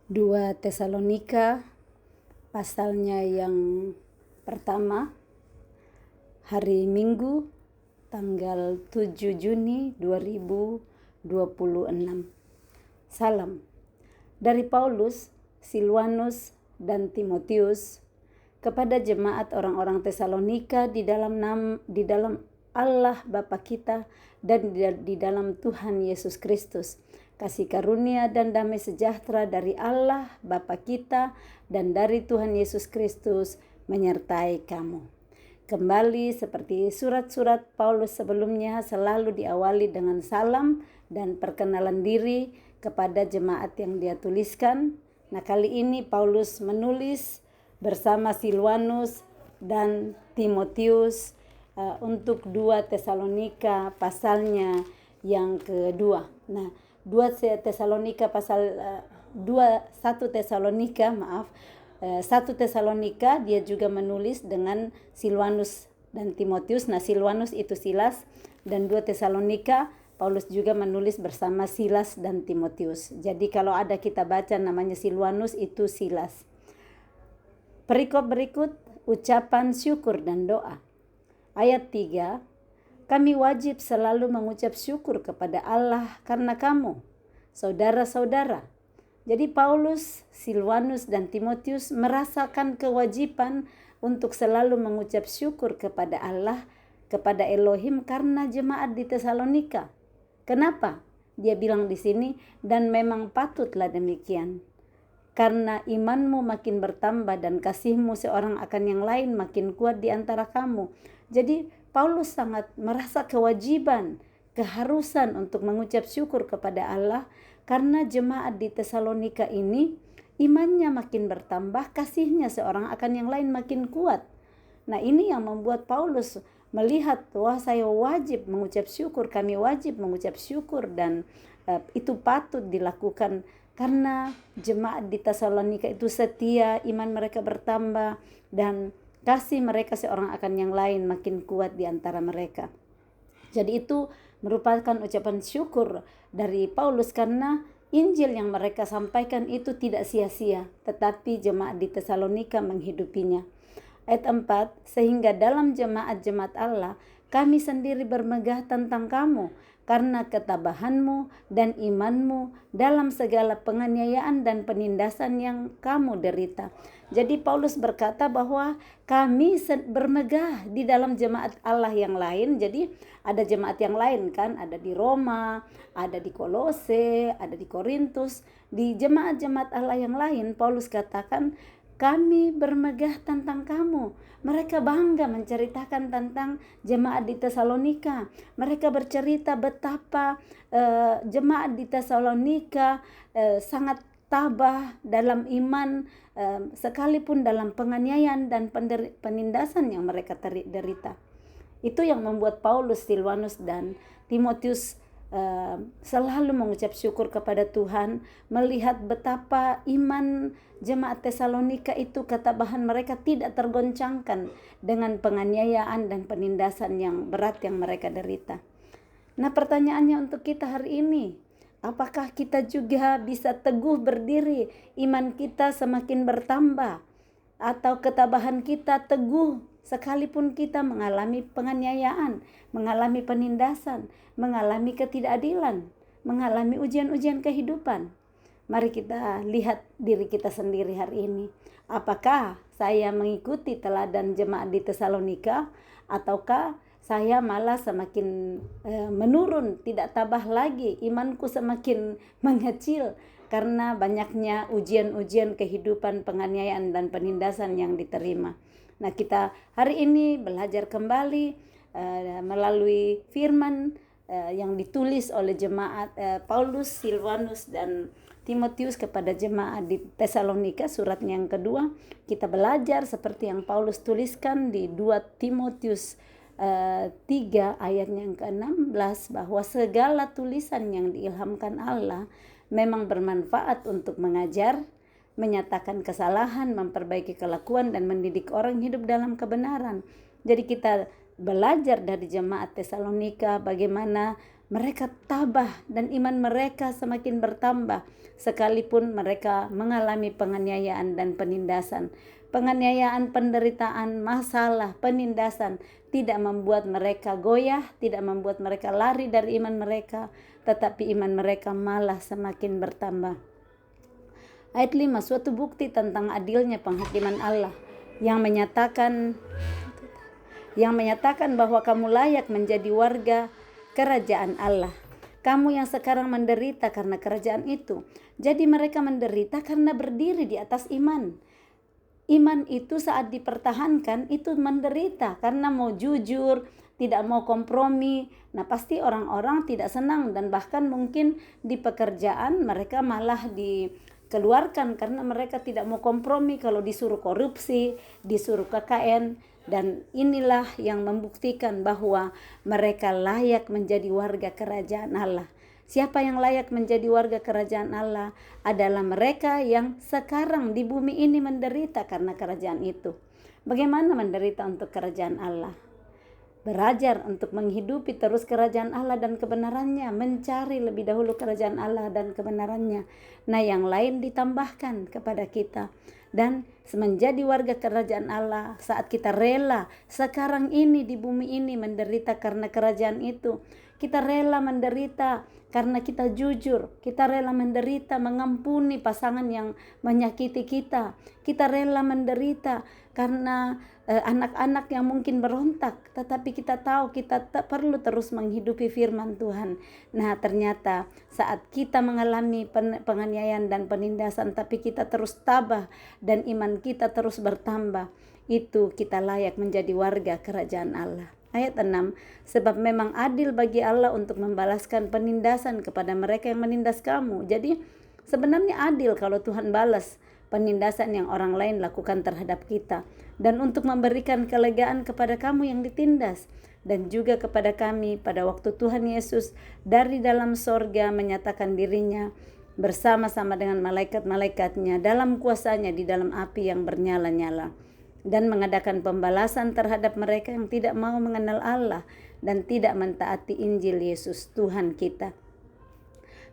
2 Tesalonika pasalnya yang pertama, hari Minggu tanggal 7 Juni 2026. Salam dari Paulus, Silwanus, dan Timotius kepada jemaat orang-orang Tesalonika di dalam Allah Bapa kita dan di dalam Tuhan Yesus Kristus. Kasih karunia dan damai sejahtera dari Allah Bapa kita dan dari Tuhan Yesus Kristus menyertai kamu. Kembali seperti surat-surat Paulus sebelumnya selalu diawali dengan salam dan perkenalan diri kepada jemaat yang dia tuliskan. Nah, kali ini Paulus menulis bersama Silwanus dan Timotius untuk 2 Tesalonika pasalnya yang kedua. Nah, 1 Tesalonika 1 Tesalonika dia juga menulis dengan Silwanus dan Timotius. Nah, Silwanus itu Silas, dan 2 Tesalonika Paulus juga menulis bersama Silas dan Timotius. Jadi kalau ada kita baca namanya Silwanus, itu Silas. Perikop berikut ucapan syukur dan doa. Ayat 3, kami wajib selalu mengucap syukur kepada Allah karena kamu, saudara-saudara. Jadi Paulus, Silwanus, dan Timotius merasakan kewajiban untuk selalu mengucap syukur kepada Allah, kepada Elohim karena jemaat di Tesalonika. Kenapa? Dia bilang di sini, dan memang patutlah demikian. Karena imanmu makin bertambah dan kasihmu seorang akan yang lain makin kuat di antara kamu. Jadi Paulus sangat merasa kewajiban, keharusan untuk mengucap syukur kepada Allah karena jemaat di Tesalonika ini imannya makin bertambah, kasihnya seorang akan yang lain makin kuat. Nah, ini yang membuat Paulus melihat, wah, saya wajib mengucap syukur, kami wajib mengucap syukur, dan itu patut dilakukan karena jemaat di Tesalonika itu setia, iman mereka bertambah, dan kasih mereka seorang akan yang lain makin kuat di antara mereka. Jadi itu merupakan ucapan syukur dari Paulus karena Injil yang mereka sampaikan itu tidak sia-sia, tetapi jemaat di Tesalonika menghidupinya. Ayat 4, sehingga dalam jemaat-jemaat Allah kami sendiri bermegah tentang kamu karena ketabahanmu dan imanmu dalam segala penganiayaan dan penindasan yang kamu derita. Jadi Paulus berkata bahwa kami bermegah di dalam jemaat Allah yang lain. Jadi ada jemaat yang lain kan, ada di Roma, ada di Kolose, ada di Korintus. Di jemaat-jemaat Allah yang lain Paulus katakan kami bermegah tentang kamu. Mereka bangga menceritakan tentang jemaat di Tesalonika. Mereka bercerita betapa jemaat di Tesalonika sangat tabah dalam iman, sekalipun dalam penganiayaan dan penindasan yang mereka derita. Itu yang membuat Paulus, Silwanus, dan Timotius selalu mengucap syukur kepada Tuhan, melihat betapa iman jemaat Tesalonika itu, ketabahan mereka tidak tergoncangkan dengan penganiayaan dan penindasan yang berat yang mereka derita. Nah, pertanyaannya untuk kita hari ini, apakah kita juga bisa teguh berdiri, iman kita semakin bertambah, atau ketabahan kita teguh sekalipun kita mengalami penganiayaan, mengalami penindasan, mengalami ketidakadilan, mengalami ujian-ujian kehidupan? Mari kita lihat diri kita sendiri hari ini. Apakah saya mengikuti teladan jemaat di Tesalonika, ataukah saya malah semakin menurun, tidak tabah lagi, imanku semakin mengecil karena banyaknya ujian-ujian kehidupan, penganiayaan, dan penindasan yang diterima. Nah, kita hari ini belajar kembali melalui firman yang ditulis oleh jemaat Paulus, Silwanus, dan Timotius kepada jemaat di Tesalonika, suratnya yang kedua. Kita belajar seperti yang Paulus tuliskan di 2 Timotius 3 ayatnya yang ke-16, bahwa segala tulisan yang diilhamkan Allah memang bermanfaat untuk mengajar, menyatakan kesalahan, memperbaiki kelakuan, dan mendidik orang hidup dalam kebenaran. Jadi kita belajar dari jemaat Tesalonika bagaimana mereka tabah dan iman mereka semakin bertambah sekalipun mereka mengalami penganiayaan dan penindasan. Penganiayaan, penderitaan, masalah, penindasan tidak membuat mereka goyah, tidak membuat mereka lari dari iman mereka, tetapi iman mereka malah semakin bertambah. Ayat 5, suatu bukti tentang adilnya penghakiman Allah yang menyatakan bahwa kamu layak menjadi warga kerajaan Allah. Kamu yang sekarang menderita karena kerajaan itu. Jadi mereka menderita karena berdiri di atas iman. Iman itu saat dipertahankan itu menderita karena mau jujur, tidak mau kompromi. Nah, pasti orang-orang tidak senang dan bahkan mungkin di pekerjaan mereka malah dikeluarkan karena mereka tidak mau kompromi kalau disuruh korupsi, disuruh KKN. Dan inilah yang membuktikan bahwa mereka layak menjadi warga kerajaan Allah. Siapa yang layak menjadi warga kerajaan Allah adalah mereka yang sekarang di bumi ini menderita karena kerajaan itu. Bagaimana menderita untuk kerajaan Allah? Belajar untuk menghidupi terus kerajaan Allah dan kebenarannya, mencari lebih dahulu kerajaan Allah dan kebenarannya. Nah, yang lain ditambahkan kepada kita. Dan menjadi warga kerajaan Allah saat kita rela sekarang ini di bumi ini menderita karena kerajaan itu. Kita rela menderita karena kita jujur. Kita rela menderita mengampuni pasangan yang menyakiti kita. Kita rela menderita karena anak-anak yang mungkin berontak, tetapi kita tahu kita perlu terus menghidupi firman Tuhan. Nah, ternyata saat kita mengalami penganiayaan dan penindasan, tapi kita terus tabah dan iman kita terus bertambah, itu kita layak menjadi warga kerajaan Allah. Ayat 6, sebab memang adil bagi Allah untuk membalaskan penindasan kepada mereka yang menindas kamu. Jadi sebenarnya adil kalau Tuhan balas penindasan yang orang lain lakukan terhadap kita, dan untuk memberikan kelegaan kepada kamu yang ditindas, dan juga kepada kami pada waktu Tuhan Yesus dari dalam sorga menyatakan dirinya bersama-sama dengan malaikat-malaikatnya dalam kuasanya di dalam api yang bernyala-nyala, dan mengadakan pembalasan terhadap mereka yang tidak mau mengenal Allah dan tidak mentaati Injil Yesus Tuhan kita.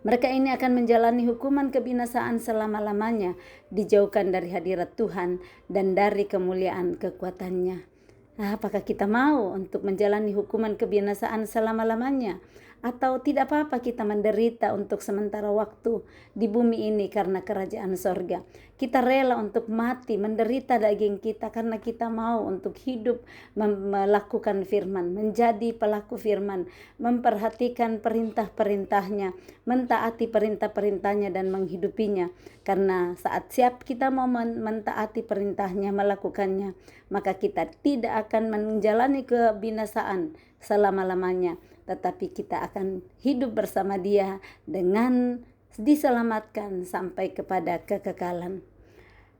Mereka ini akan menjalani hukuman kebinasaan selama-lamanya, dijauhkan dari hadirat Tuhan dan dari kemuliaan kekuatannya. Nah, apakah kita mau untuk menjalani hukuman kebinasaan selama-lamanya? Atau tidak apa-apa kita menderita untuk sementara waktu di bumi ini karena kerajaan sorga? Kita rela untuk mati, menderita daging kita karena kita mau untuk hidup melakukan firman, menjadi pelaku firman, memperhatikan perintah-perintahnya, mentaati perintah-perintahnya dan menghidupinya. Karena saat siap kita mau mentaati perintahnya, melakukannya, maka kita tidak akan menjalani kebinasaan selama-lamanya, tetapi kita akan hidup bersama Dia dengan diselamatkan sampai kepada kekekalan.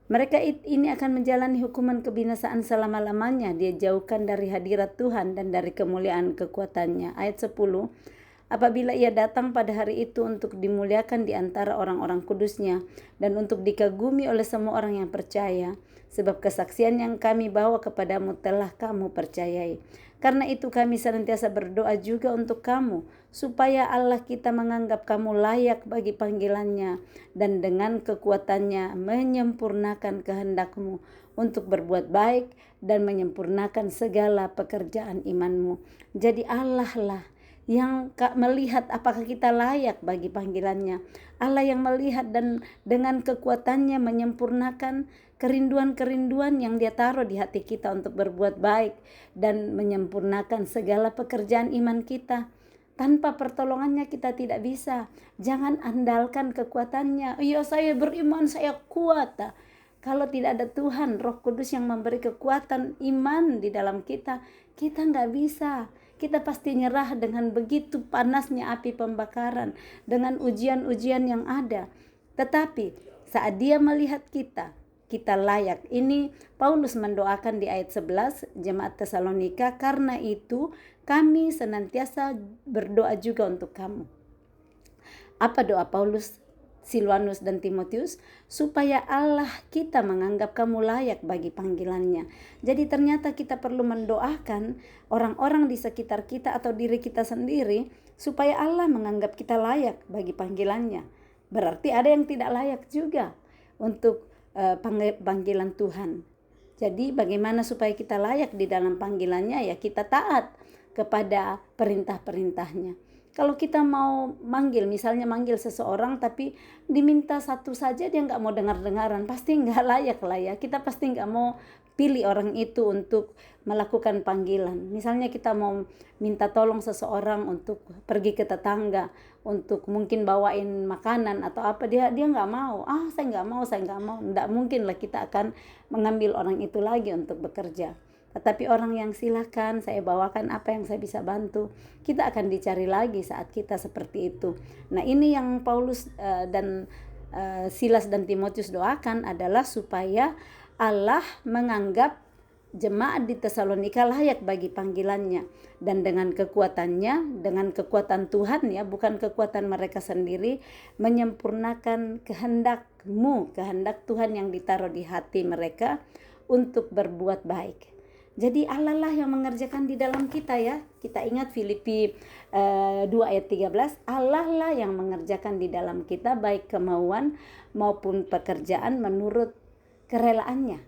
Mereka ini akan menjalani hukuman kebinasaan selama-lamanya, dia jauhkan dari hadirat Tuhan dan dari kemuliaan kekuatannya. Ayat 10, apabila ia datang pada hari itu untuk dimuliakan di antara orang-orang kudusnya dan untuk dikagumi oleh semua orang yang percaya, sebab kesaksian yang kami bawa kepadamu telah kamu percayai. Karena itu kami senantiasa berdoa juga untuk kamu, supaya Allah kita menganggap kamu layak bagi panggilannya dan dengan kekuatannya menyempurnakan kehendakmu untuk berbuat baik dan menyempurnakan segala pekerjaan imanmu. Jadi Allah lah yang melihat apakah kita layak bagi panggilannya. Allah yang melihat dan dengan kekuatannya menyempurnakan kerinduan-kerinduan yang Dia taruh di hati kita untuk berbuat baik dan menyempurnakan segala pekerjaan iman kita. Tanpa pertolongannya kita tidak bisa. Jangan andalkan kekuatannya. Iya, saya beriman, saya kuat. Kalau tidak ada Tuhan, Roh Kudus yang memberi kekuatan iman di dalam kita, kita nggak bisa. Kita pasti nyerah dengan begitu panasnya api pembakaran, dengan ujian-ujian yang ada. Tetapi saat Dia melihat kita layak. Ini Paulus mendoakan di ayat 11 jemaat Tesalonika, karena itu kami senantiasa berdoa juga untuk kamu. Apa doa Paulus, Silwanus dan Timotius? Supaya Allah kita menganggap kamu layak bagi panggilannya. Jadi ternyata kita perlu mendoakan orang-orang di sekitar kita atau diri kita sendiri supaya Allah menganggap kita layak bagi panggilannya. Berarti ada yang tidak layak juga untuk panggilan Tuhan. Jadi bagaimana supaya kita layak di dalam panggilannya? Ya kita taat kepada perintah-perintahnya. Kalau kita mau misalnya manggil seseorang tapi diminta satu saja dia nggak mau dengar-dengaran, pasti nggak layak lah ya. Kita pasti nggak mau pilih orang itu untuk melakukan panggilan. Misalnya kita mau minta tolong seseorang untuk pergi ke tetangga, untuk mungkin bawain makanan atau apa, dia nggak mau. Saya nggak mau. Nggak mungkin lah kita akan mengambil orang itu lagi untuk bekerja. Tetapi orang yang silakan saya bawakan apa yang saya bisa bantu, kita akan dicari lagi saat kita seperti itu. Nah ini yang Paulus dan Silas dan Timotius doakan adalah supaya Allah menganggap jemaat di Tesalonika layak bagi panggilannya, dan dengan kekuatannya, dengan kekuatan Tuhan ya, bukan kekuatan mereka sendiri, menyempurnakan kehendak Tuhan yang ditaruh di hati mereka untuk berbuat baik. Jadi Allah lah yang mengerjakan di dalam kita ya. Kita ingat Filipi 2 ayat 13, Allah lah yang mengerjakan di dalam kita baik kemauan maupun pekerjaan menurut kerelaannya.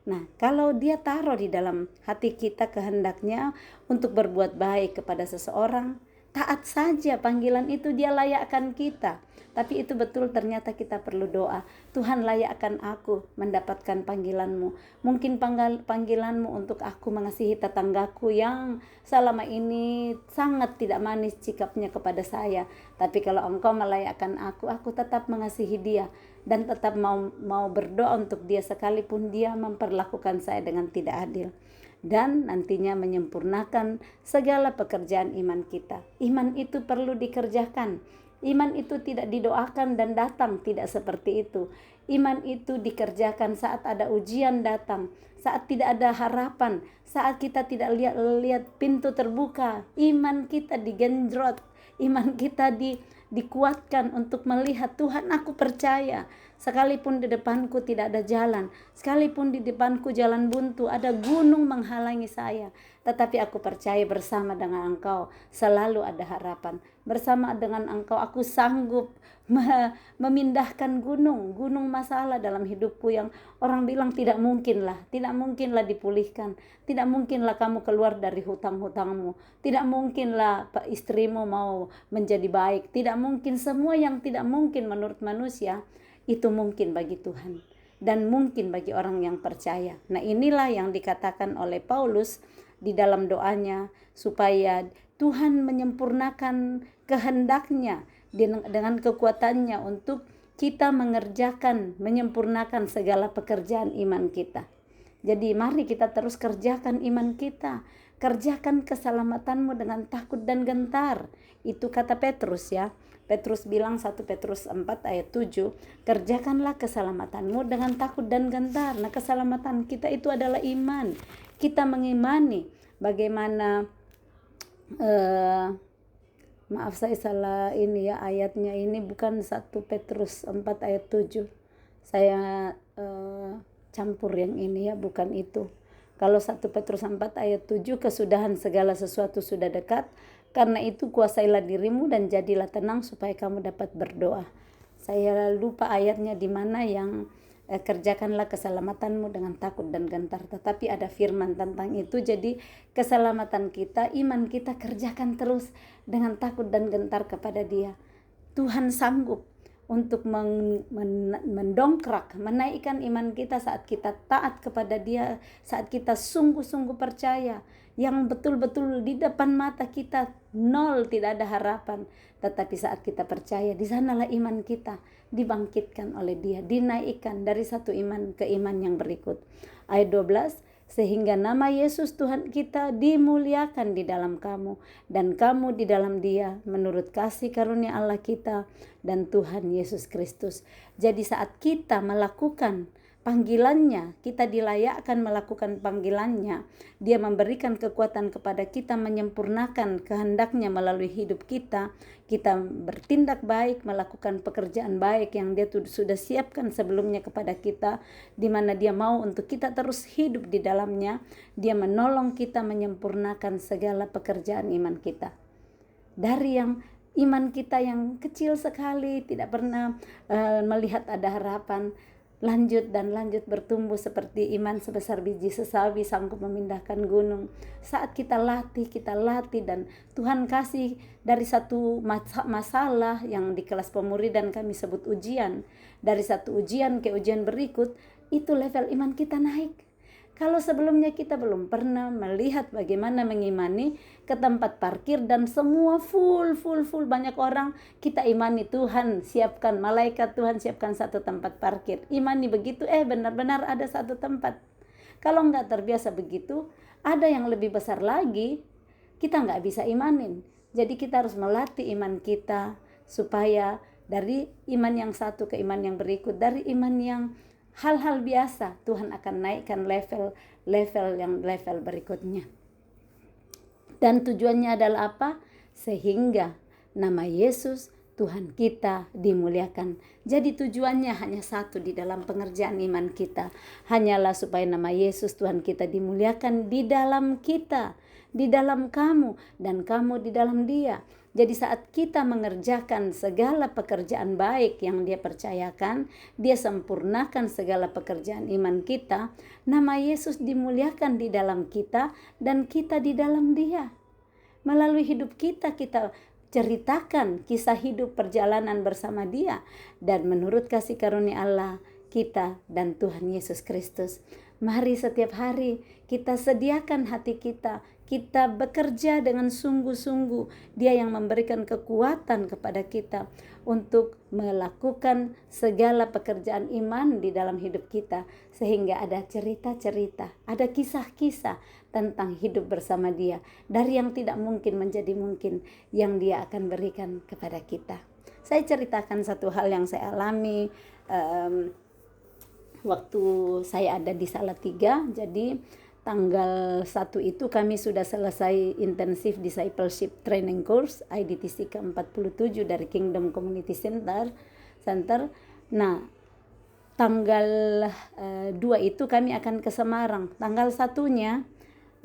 Nah, kalau dia taruh di dalam hati kita kehendaknya untuk berbuat baik kepada seseorang, taat saja panggilan itu, dia layakkan kita. Tapi itu betul, ternyata kita perlu doa. Tuhan, layakkan aku mendapatkan panggilanmu. Mungkin panggilanmu untuk aku mengasihi tetanggaku yang selama ini sangat tidak manis sikapnya kepada saya. Tapi kalau engkau melayakkan aku tetap mengasihi dia. Dan tetap mau berdoa untuk dia sekalipun dia memperlakukan saya dengan tidak adil. Dan nantinya menyempurnakan segala pekerjaan iman kita. Iman itu perlu dikerjakan. Iman itu tidak didoakan dan datang, tidak seperti itu. Iman itu dikerjakan saat ada ujian datang, saat tidak ada harapan, saat kita tidak lihat pintu terbuka. Iman kita digenjrot, iman kita dikuatkan untuk melihat, Tuhan aku percaya. Sekalipun di depanku tidak ada jalan, sekalipun di depanku jalan buntu, ada gunung menghalangi saya, tetapi aku percaya bersama dengan Engkau selalu ada harapan. Bersama dengan Engkau aku sanggup memindahkan gunung masalah dalam hidupku yang orang bilang tidak mungkinlah dipulihkan, tidak mungkinlah kamu keluar dari hutang-hutangmu, tidak mungkinlah istrimu mau menjadi baik, tidak mungkin. Semua yang tidak mungkin menurut manusia itu mungkin bagi Tuhan dan mungkin bagi orang yang percaya. Nah inilah yang dikatakan oleh Paulus di dalam doanya, supaya Tuhan menyempurnakan kehendaknya dengan kekuatannya untuk kita mengerjakan, menyempurnakan segala pekerjaan iman kita. Jadi mari kita terus kerjakan iman kita, kerjakan keselamatanmu dengan takut dan gentar. Itu kata Petrus ya. Petrus bilang 1 Petrus 4 ayat 7, kerjakanlah keselamatanmu dengan takut dan gentar. Nah keselamatan kita itu adalah iman. Kita mengimani bagaimana maaf saya salah ini ya, ayatnya ini bukan 1 Petrus 4 ayat 7. Saya campur yang ini ya, bukan itu. Kalau 1 Petrus 4 ayat 7, kesudahan segala sesuatu sudah dekat. Karena itu kuasailah dirimu dan jadilah tenang supaya kamu dapat berdoa. Saya lupa ayatnya di mana yang kerjakanlah keselamatanmu dengan takut dan gentar. Tetapi ada firman tentang itu. Jadi keselamatan kita, iman kita kerjakan terus dengan takut dan gentar kepada Dia. Tuhan sanggup untuk mendongkrak, menaikkan iman kita saat kita taat kepada Dia, saat kita sungguh-sungguh percaya, yang betul-betul di depan mata kita nol, tidak ada harapan. Tetapi saat kita percaya, di sanalah iman kita dibangkitkan oleh Dia, dinaikkan dari satu iman ke iman yang berikut. Ayat 12, sehingga nama Yesus Tuhan kita dimuliakan di dalam kamu, dan kamu di dalam Dia, menurut kasih karunia Allah kita dan Tuhan Yesus Kristus. Jadi saat kita melakukan panggilannya, kita dilayakkan melakukan panggilannya, Dia memberikan kekuatan kepada kita, menyempurnakan kehendaknya melalui hidup kita. Kita bertindak baik, melakukan pekerjaan baik yang Dia sudah siapkan sebelumnya kepada kita, di mana Dia mau untuk kita terus hidup di dalamnya. Dia menolong kita menyempurnakan segala pekerjaan iman kita. dari yang iman kita yang kecil sekali, tidak pernah melihat ada harapan, lanjut dan lanjut bertumbuh seperti iman sebesar biji sesawi sanggup memindahkan gunung. Saat kita latih dan Tuhan kasih dari satu masalah yang di kelas pemuridan kami sebut ujian, dari satu ujian ke ujian berikut, itu level iman kita naik. Kalau sebelumnya kita belum pernah melihat bagaimana mengimani ke tempat parkir dan semua full banyak orang, kita imani Tuhan siapkan malaikat, Tuhan siapkan satu tempat parkir. Imani begitu, benar-benar ada satu tempat. Kalau nggak terbiasa begitu, ada yang lebih besar lagi, kita nggak bisa imanin. Jadi kita harus melatih iman kita supaya dari iman yang satu ke iman yang berikut, dari iman yang hal-hal biasa, Tuhan akan naikkan level berikutnya. Dan tujuannya adalah apa? Sehingga nama Yesus Tuhan kita dimuliakan. Jadi tujuannya hanya satu di dalam pengerjaan iman kita. Hanyalah supaya nama Yesus Tuhan kita dimuliakan di dalam kita, di dalam kamu, dan kamu di dalam Dia. Jadi saat kita mengerjakan segala pekerjaan baik yang Dia percayakan, Dia sempurnakan segala pekerjaan iman kita, nama Yesus dimuliakan di dalam kita dan kita di dalam Dia. Melalui hidup kita ceritakan kisah hidup perjalanan bersama Dia, dan menurut kasih karunia Allah, kita dan Tuhan Yesus Kristus. Mari setiap hari kita sediakan hati kita bekerja dengan sungguh-sungguh. Dia yang memberikan kekuatan kepada kita untuk melakukan segala pekerjaan iman di dalam hidup kita, sehingga ada cerita-cerita, ada kisah-kisah tentang hidup bersama Dia, dari yang tidak mungkin menjadi mungkin, yang Dia akan berikan kepada kita. Saya ceritakan satu hal yang saya alami waktu saya ada di Salatiga. Jadi tanggal 1 itu kami sudah selesai intensif discipleship training course IDTC ke-47 dari Kingdom Community Center. Nah, tanggal 2 itu kami akan ke Semarang. Tanggal 1-nya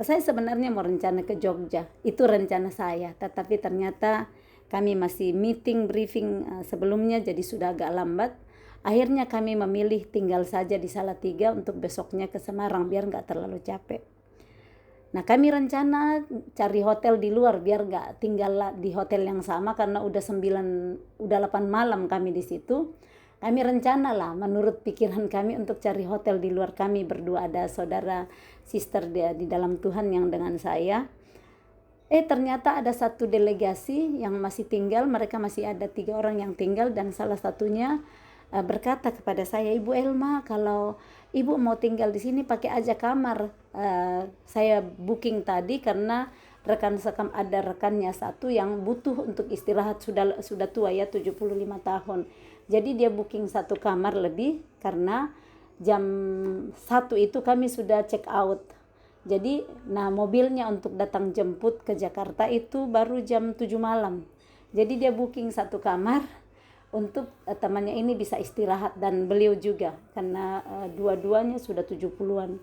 saya sebenarnya mau rencana ke Jogja. Itu rencana saya, tetapi ternyata kami masih meeting briefing sebelumnya, jadi sudah agak lambat. Akhirnya kami memilih tinggal saja di Salatiga untuk besoknya ke Semarang biar nggak terlalu capek. Nah, kami rencana cari hotel di luar biar nggak tinggal di hotel yang sama, karena udah 8 malam kami di situ. Kami rencana lah menurut pikiran kami untuk cari hotel di luar. Kami berdua, ada saudara sister dia di dalam Tuhan yang dengan saya. Ternyata ada satu delegasi yang masih tinggal, mereka masih ada 3 orang yang tinggal, dan salah satunya berkata kepada saya, Ibu Elma, kalau Ibu mau tinggal di sini pakai aja kamar. Saya booking tadi karena ada rekannya satu yang butuh untuk istirahat, sudah tua ya, 75 tahun. Jadi dia booking satu kamar lebih karena jam 1 itu kami sudah check out. Jadi mobilnya untuk datang jemput ke Jakarta itu baru jam 7 malam. Jadi dia booking satu kamar untuk temannya ini bisa istirahat, dan beliau juga karena dua-duanya sudah 70-an.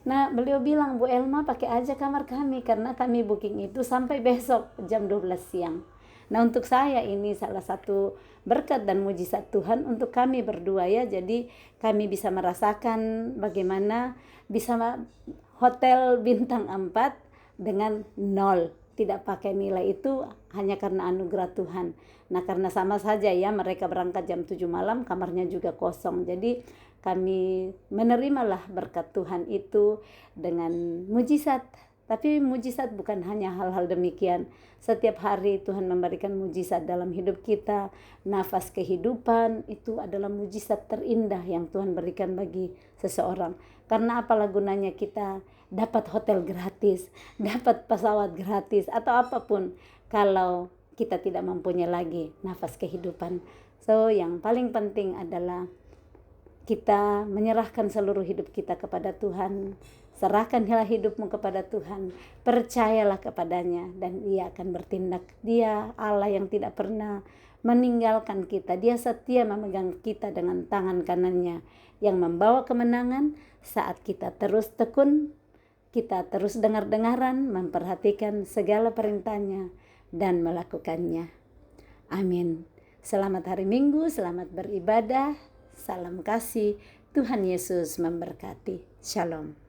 Nah, beliau bilang, Bu Elma pakai aja kamar kami karena kami booking itu sampai besok jam 12 siang. Nah, untuk saya ini salah satu berkat dan mujizat Tuhan untuk kami berdua ya. Jadi kami bisa merasakan bagaimana bisa hotel bintang 4 dengan 0. Tidak pakai nilai, itu hanya karena anugerah Tuhan. Nah, karena sama saja ya, mereka berangkat jam 7 malam, kamarnya juga kosong. Jadi kami menerimalah berkat Tuhan itu dengan mujizat. Tapi mujizat bukan hanya hal-hal demikian. Setiap hari Tuhan memberikan mujizat dalam hidup kita. Nafas kehidupan itu adalah mujizat terindah yang Tuhan berikan bagi seseorang. Karena apalah gunanya kita dapat hotel gratis, dapat pesawat gratis, atau apapun kalau kita tidak mempunyai lagi nafas kehidupan. So, yang paling penting adalah kita menyerahkan seluruh hidup kita kepada Tuhan. Serahkanlah hidupmu kepada Tuhan, percayalah kepadanya, dan Dia akan bertindak. Dia Allah yang tidak pernah meninggalkan kita. Dia setia memegang kita dengan tangan kanannya yang membawa kemenangan saat kita terus tekun, kita terus dengar-dengaran, memperhatikan segala perintahnya, dan melakukannya. Amin. Selamat hari Minggu, selamat beribadah. Salam kasih. Tuhan Yesus memberkati. Shalom.